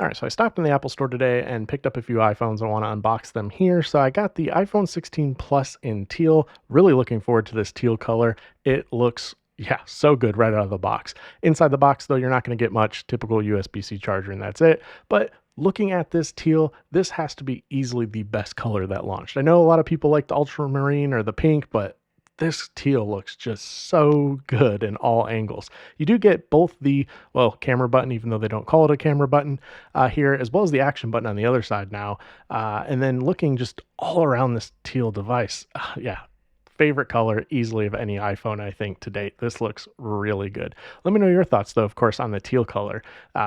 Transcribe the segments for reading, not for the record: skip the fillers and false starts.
All right, so I stopped in the Apple store today and picked up a few iPhones. I want to unbox them here. So I got the iPhone 16 Plus in teal. Really looking forward to this teal color. It looks, yeah, so good right out of the box. Inside the box, though, you're not going to get much. Typical USB-C charger, and that's it. But looking at this teal, this has to be easily the best color that launched. I know a lot of people like the ultramarine or the pink, but this teal looks just so good in all angles. You do get both the, well, camera button, even though they don't call it a camera button here, as well as the action button on the other side now. And then looking just all around this teal device, yeah, favorite color easily of any iPhone, I think, to date. This looks really good. Let me know your thoughts, though, of course, on the teal color.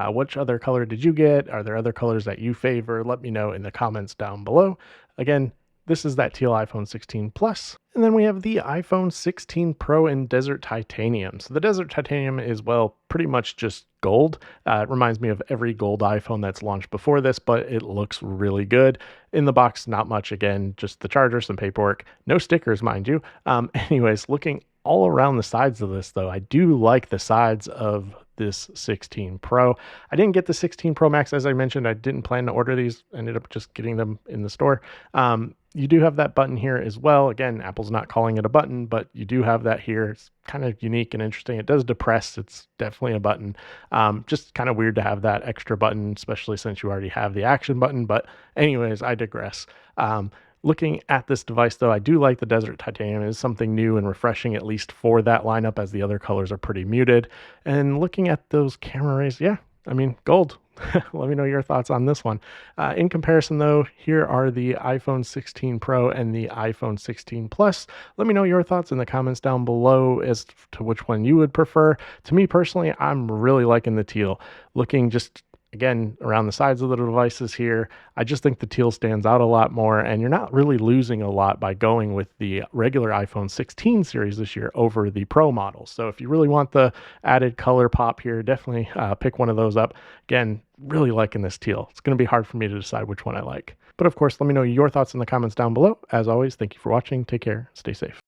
Which other color did you get? Are there other colors that you favor? Let me know in the comments down below. Again, this is that teal iPhone 16 Plus. And then we have the iPhone 16 Pro in Desert Titanium. So the Desert Titanium is, well, pretty much just gold. It reminds me of every gold iPhone that's launched before this, but it looks really good. In the box, not much. Again, just the charger, some paperwork, no stickers, mind you. Anyways, looking all around the sides of this, though, I do like the sides of this 16 Pro. I didn't get the 16 Pro Max, as I mentioned. I didn't plan to order these. Ended up just getting them in the store. You do have that button here as well. Again, Apple's not calling it a button, but you do have that here. It's kind of unique and interesting. It does depress. It's definitely a button. Just kind of weird to have that extra button, especially since you already have the action button. But anyways, I digress. Looking at this device, though, I do like the Desert Titanium. It is something new and refreshing, at least for that lineup, as the other colors are pretty muted. And looking at those camera rays, yeah, I mean, gold. Let me know your thoughts on this one. In comparison, though, here are the iPhone 16 Pro and the iPhone 16 Plus. Let me know your thoughts in the comments down below as to which one you would prefer. To me personally, I'm really liking the teal. Looking just again around the sides of the devices here, I just think the teal stands out a lot more, and you're not really losing a lot by going with the regular iPhone 16 series this year over the Pro models. So if you really want the added color pop here, definitely pick one of those up. Again, really liking this teal. It's going to be hard for me to decide which one I like. But of course, let me know your thoughts in the comments down below. As always, thank you for watching. Take care. Stay safe.